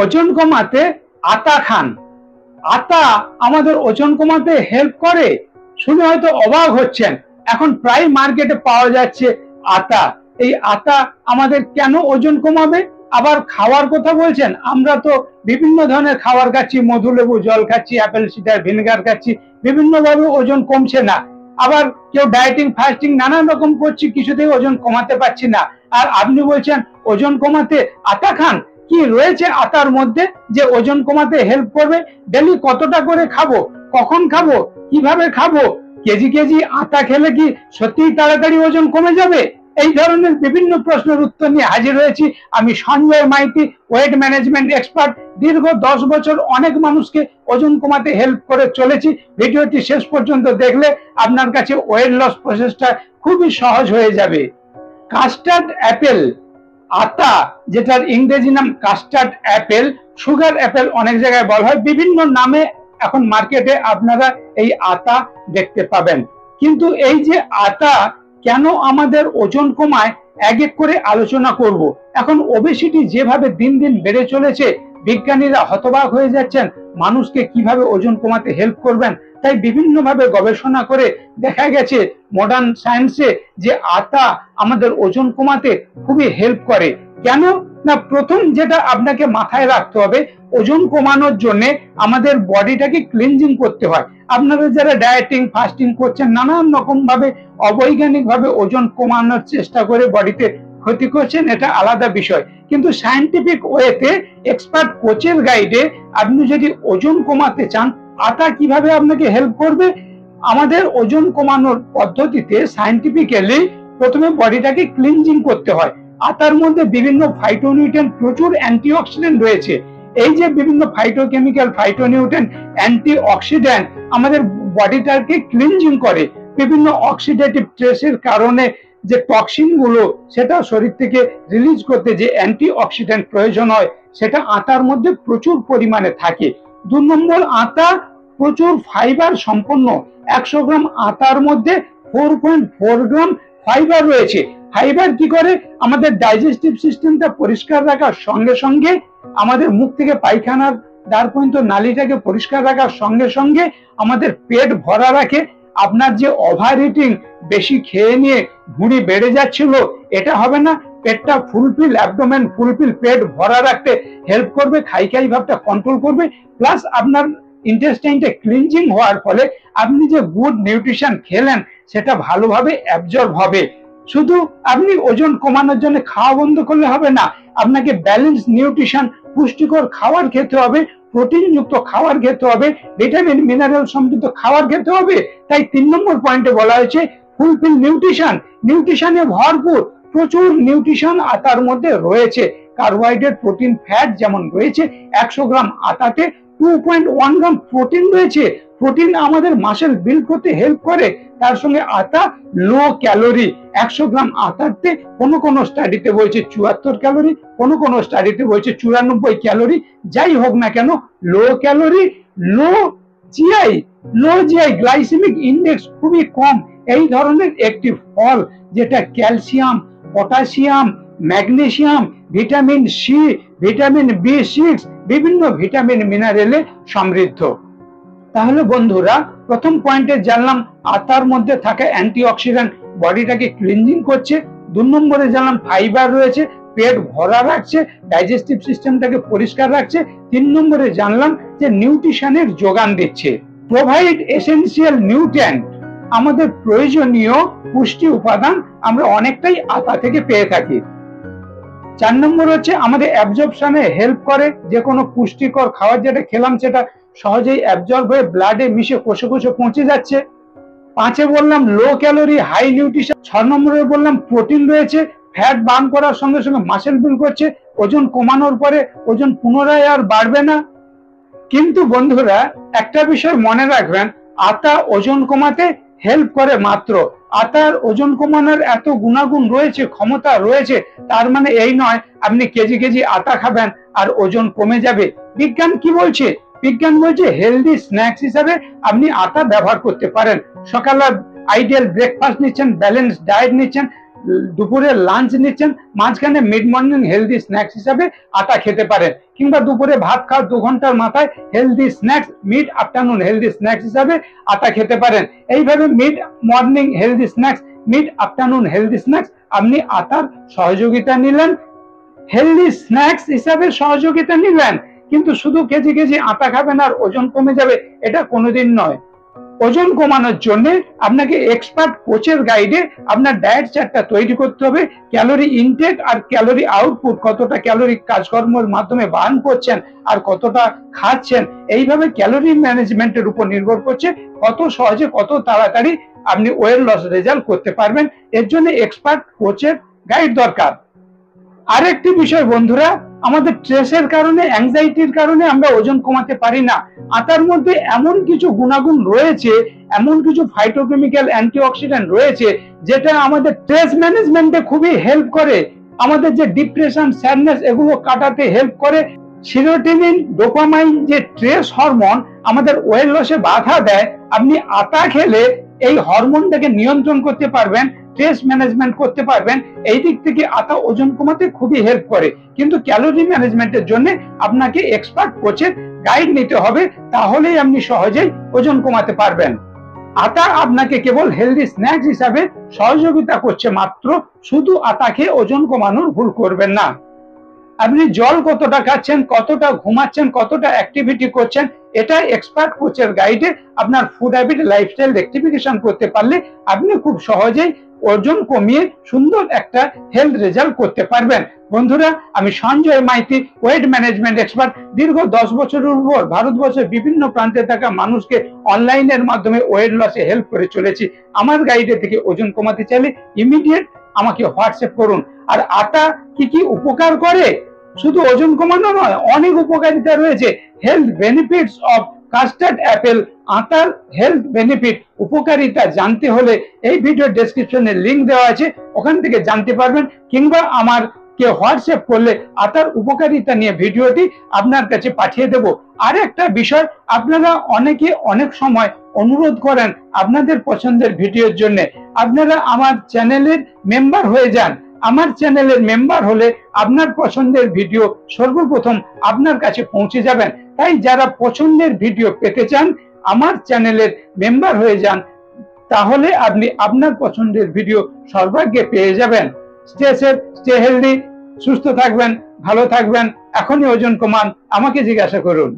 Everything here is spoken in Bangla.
ওজন কমাতে আতা খান। আতা আমাদের ওজন কমাতে হেল্প করে। শুনে হয়তো অবাক হচ্ছেন, এখন প্রায় মার্কেটে পাওয়া যাচ্ছে আতা। এই আতা আমাদের কেন ওজন কমাবে? আবার খাওয়ার কথা বলছেন, আমরা তো বিভিন্ন ধরনের খাবার খাচ্ছি, মধুলেবু জল খাচ্ছি, অ্যাপেল সিডার ভিনেগার খাচ্ছি, বিভিন্ন ভাবে ওজন কমছে না। আবার কেউ ডায়েটিং ফাস্টিং নানান রকম করছি, কিছুতেই ওজন কমাতে পারছি না। আর আপনি বলছেন ওজন কমাতে আতা খান। কি রয়েছে আতার মধ্যে যে ওজন কমাতে হেল্প করবে? ডেলি কতটা করে খাবো, কখন খাবো, কিভাবে খাবো? কেজি কেজি আতা খেলে কি সত্যিই তাড়াতাড়ি ওজন কমে যাবে? এই ধরনের বিভিন্ন প্রশ্নের উত্তর নিয়ে হাজির হয়েছি আমি, Sanjay Maiti, weight management expert. দীর্ঘ 10 বছর অনেক মানুষকে ওজন কমাতে হেল্প করে চলেছি। ভিডিওটি শেষ পর্যন্ত দেখলে আপনার কাছে ওয়েট লস প্রসেসটা খুবই সহজ হয়ে যাবে। কাস্টার্ড অ্যাপেল, আতা যেটার ইংরেজি নাম কাস্টার্ড অ্যাপেল, সুগার অ্যাপেল অনেক জায়গায় বলা হয়, বিভিন্ন নামে এখন মার্কেটে আপনারা এই আতা দেখতে পাবেন। কিন্তু এই যে আতা কেন আমাদের ওজন কমায় এক এক করে আলোচনা করব। এখন ওবেসিটি যেভাবে দিন দিন বেড়ে চলেছে, বিজ্ঞানীরা হতবাক হয়ে যাচ্ছেন মানুষকে কিভাবে ওজন কমাতে হেল্প করবেন। তাই বিভিন্ন ভাবে গবেষণা করে দেখা গেছে মডার্ন সায়েন্সে যে আতা আমাদের ওজন কমাতে খুবই হেল্প করে। কেন না, প্রথম যেটা আপনাকে মাথায় রাখতে হবে, ওজন কমানোর জন্য আমাদের বডিটাকে ক্লিনজিং করতে হয়। আপনারা যারা ডায়েটিং ফাস্টিং করছেন, নানান রকম ভাবে অবৈজ্ঞানিক ভাবে ওজন কমানোর চেষ্টা করে বডিতে ক্ষতি করছেন, এটা আলাদা বিষয়। কিন্তু সায়েন্টিফিক ওয়েতে এক্সপার্ট কোচের গাইডে আপনি যদি ওজন কমাতে চান, আটা কিভাবে আপনাকে হেল্প করবে? আমাদের ওজন কমানোর পদ্ধতিতে সায়েন্টিফিক্যালি প্রথমে বডিটাকে ক্লিনজিং করতে হয়। আটার মধ্যে বিভিন্ন ফাইটোনিউট্রিয়েন্ট, প্রচুর অ্যান্টিঅক্সিডেন্ট রয়েছে। এই যে বিভিন্ন ফাইটোকেমিক্যাল, ফাইটোনিউট্রিয়েন্ট, অ্যান্টিঅক্সিডেন্ট আমাদের বডিটাকে ক্লিনজিং করে। বিভিন্ন অক্সিডেটিভ স্ট্রেসের কারণে যে টক্সিন গুলো সেটা শরীর থেকে রিলিজ করতে যে অ্যান্টিঅক্সিডেন্ট প্রয়োজন হয়, সেটা আটার মধ্যে প্রচুর পরিমাণে থাকে। 2 নম্বর, আটা প্রচুর ফাইবার সম্পন্ন। 100 গ্রাম আটার মধ্যে 4.4 গ্রাম ফাইবার রয়েছে। ফাইবার কি করে? আমাদের ডাইজেস্টিভ সিস্টেমটা পরিষ্কার রাখার সঙ্গে সঙ্গে, আমাদের মুখ থেকে পায়খানার দ্বার পর্যন্ত নালীটাকে পরিষ্কার রাখার সঙ্গে সঙ্গে আমাদের পেট ভরা রাখে। আপনার যে ওভার ইটিং, বেশি খেয়ে নিয়ে ভুঁড়ি বেড়ে যাচ্ছিল, এটা হবে না। পেটটা ফুলফিল, অ্যাবডোমেন ফুলফিল, পেট ভরা রাখতে হেল্প করবে, খাই খাই ভাবটা কন্ট্রোল করবে। প্লাস আপনার ইন্টেস্টাইনটা ক্লিনজিং হওয়ার ফলে আপনি যে গুড নিউট্রিশন খেলেন সেটা ভালোভাবে অ্যাবজর্ব হবে। শুধু আপনি ওজন কমানোর জন্য খাওয়া বন্ধ করলে হবে না, আপনাকে ব্যালেন্স নিউট্রিশন, পুষ্টিকর খাবার খেতে হবে, প্রোটিনযুক্ত খাবার খেতে হবে, ভিটামিন মিনারেল সমৃদ্ধ খাবার খেতে হবে। তাই 3 নম্বর পয়েন্টে বলা হয়েছে ফুলফিল নিউট্রিশন। নিউট্রিশনে ভরপুর, প্রচুর নিউট্রিশন আটার মধ্যে রয়েছে। কার্বোহাইড্রেট, প্রোটিন, ফ্যাট যেমন রয়েছে, 100 গ্রাম আটাতে 2.1 গ্রাম প্রোটিন রয়েছে। প্রোটিন আমাদের মাসেল বিল্ড করতে হেল্প করে। তার সঙ্গে আটা লো ক্যালোরি। 100 গ্রাম আটাতে কোন স্টাডিতে বলছে 74 ক্যালোরি, কোন স্টাডিতে বলছে 94 ক্যালোরি। যাই হোক না কেন, low calorie, low GI, glycemic index খুবই কম। এই ধরনের একটি ফল যেটা calcium, potassium, magnesium, vitamin C, vitamin B6, বিভিন্ন ভিটামিন মিনারেলে সমৃদ্ধ। তাহলে বন্ধুরা, প্রথম পয়েন্টে জানলাম আটার মধ্যে থাকা অ্যান্টিঅক্সিডেন্ট বডিটাকে ক্লিনজিং করছে। 2 নম্বরে জানলাম ফাইবার রয়েছে, পেট ভরা রাখছে, ডাইজেস্টিভ সিস্টেমটাকে পরিষ্কার রাখছে। 3 নম্বরে জানলাম যে নিউট্রিশনের যোগান দিচ্ছে, প্রোভাইড এসেনশিয়াল নিউট্রিয়েন্ট। আমাদের প্রয়োজনীয় পুষ্টি উপাদান আমরা অনেকটাই আটা থেকে পেয়ে থাকি। 4 নম্বর হচ্ছে আমাদের অ্যাবজর্পশনে হেল্প করে। যে কোনো পুষ্টিকর খাবার যেটা খেলাম সেটা সহজেই অ্যাবজর্ব হয়ে ব্লাডে মিশে কোষে কোষে পৌঁছে যাচ্ছে। 5-এ বললাম লো ক্যালোরি, হাই নিউট্রিশন। 6 নম্বরে বললাম প্রোটিন রয়েছে, ফ্যাট বার্ন করার সঙ্গে সঙ্গে মাসেল বিল্ড করছে। ওজন কমানোর পরে ওজন পুনরায় আর বাড়বে না। কিন্তু বন্ধুরা, একটা বিষয় মনে রাখবেন, আটা ওজন কমাতে হেল্প করে মাত্র। আটার ওজন কমানোর এত গুণাগুণ রয়েছে, ক্ষমতা রয়েছে, তার মানে এই নয় আপনি কেজি কেজি আটা খাবেন আর ওজন কমে যাবে। বিজ্ঞান কি বলছে? বিজ্ঞান বলছে হেলদি স্ন্যাক্স হিসাবে আপনি আটা ব্যবহার করতে পারেন। সকালে আইডিয়াল ব্রেকফাস্ট নিচ্ছেন, ব্যালেন্স ডায়েট নিচ্ছেন, দুপুরে লাঞ্চ নিচ্ছেন, মাঝখানে মিড মর্নিং হেলদি স্ন্যাক্স হিসাবে আটা খেতে পারেন, কিংবা দুপুরে ভাত খাওয়ার 2 ঘন্টার মাথায় healthy snacks, mid afternoon healthy snacks হিসাবে আটা খেতে পারেন। এইভাবে mid morning healthy snacks, mid afternoon healthy snacks, আপনি আটার সহযোগিতা নিলেন, হেলদি স্ন্যাক্স হিসাবে সহযোগিতা নিলেন, কিন্তু শুধু কেজি কেজি আটা খাবেন আর ওজন কমে যাবে, এটা কোনোদিন নয়। ওজন কমানোর জন্য আপনাকে এক্সপার্ট কোচের গাইডে আপনার ডায়েট চার্টটা তৈরি করতে হবে। ক্যালোরি ইনটেক আর ক্যালোরি আউটপুট, কতটা ক্যালোরি কাজকর্মের মাধ্যমে বার্ন করছেন আর কতটা খাচ্ছেন, এইভাবে ক্যালোরি ম্যানেজমেন্টের উপর নির্ভর করছে কত সহজে কত তাড়াতাড়ি আপনি ওয়েট লস রেজাল্ট করতে পারবেন। এর জন্য এক্সপার্ট কোচের গাইড দরকার। আরেকটি বিষয় বন্ধুরা, আমাদের স্ট্রেসের কারণে, অ্যাংজাইটির কারণে আমরা ওজন কমাতে পারি না। আটার মধ্যে এমন কিছু গুণাগুণ রয়েছে, এমন কিছু ফাইটোকেমিক্যাল অ্যান্টিঅক্সিডেন্ট রয়েছে, যেটা আমাদের স্ট্রেস ম্যানেজমেন্টে খুবই হেল্প করে, আমাদের যে ডিপ্রেশন, স্যাডনেস, এগুলো কাটাতে হেল্প করে। সিরোটোনিন, ডোপামাইন যে স্ট্রেস হরমোন আমাদের ওয়েট লসে বাধা দেয়, আপনি আটা খেলে এই হরমোনটাকে নিয়ন্ত্রণ করতে পারবেন, স্ট্রেস ম্যানেজমেন্ট করতে পারবেন। এই দিক থেকে আটা ওজন কমাতে খুবই হেল্প করে, কিন্তু ক্যালোরি ম্যানেজমেন্টের জন্য আপনাকে এক্সপার্ট কোচের গাইড নিতে হবে, তাহলেই আপনি সহজেই ওজন কমাতে পারবেন। আটা আপনাকে কেবল হেলদি স্ন্যাক্স হিসাবে সহযোগিতা করছে মাত্র, শুধু আটা খেয়ে ওজন কমানোর ভুল করবেন না। আপনি জল কতটা খাচ্ছেন, কতটা ঘুমাচ্ছেন, কতটা অ্যাক্টিভিটি করছেন, এটা এক্সপার্ট কোচের গাইডে আপনার ফুড হ্যাবিট, লাইফস্টাইল রেক্টিফিকেশন করতে পারলে আপনি খুব সহজেই ওজন কমিয়ে সুন্দর একটা হেলথ রেজাল্ট করতে পারবেন। বন্ধুরা, আমি Sanjay Maiti, weight management expert. দীর্ঘ 10 বছরের উপর ভারতবর্ষের বিভিন্ন প্রান্তে থাকা মানুষকে অনলাইনের মাধ্যমে ওয়েট লসে হেল্প করে চলেছি। আমার গাইডে থেকে ওজন কমাতে চাইলে ইমিডিয়েট আমাকে হোয়াটসঅ্যাপ করুন। আর আটা কি কি উপকার করে, শুধু ওজন কমানো নয়, অনেক উপকারিতা রয়েছে। Health benefits of custard Apple, আটার হেলথ বেনিফিট, উপকারিতা জানতে হলে এই ভিডিও ডেসক্রিপশনে লিংক দেওয়া আছে, ওখান থেকে জানতে পারবেন, কিংবা আমার কে হোয়াটসঅ্যাপ করলে আটার উপকারিতা নিয়ে ভিডিওটি আপনার কাছে পাঠিয়ে দেব। আর একটা বিষয়, আপনারা অনেকে অনেক সময় অনুরোধ করেন আপনাদের পছন্দের ভিডিওর জন্য, আপনারা আমার চ্যানেলের মেম্বার হয়ে যান। আমার চ্যানেলের মেম্বার হলে আপনার পছন্দের ভিডিও সর্বপ্রথম আপনার কাছে পৌঁছে যাবেন। তাই যারা পছন্দের ভিডিও পেতে চান, আমার চ্যানেলের মেম্বার হয়ে যান, তাহলে আপনি আপনার পছন্দের ভিডিও সর্বাগ্যে পেয়ে যাবেন। স্টে সেফ, স্টে হেলদি, সুস্থ থাকবেন, ভালো থাকবেন। এখনই ওজন কমান, আমাকে জিজ্ঞাসা করুন।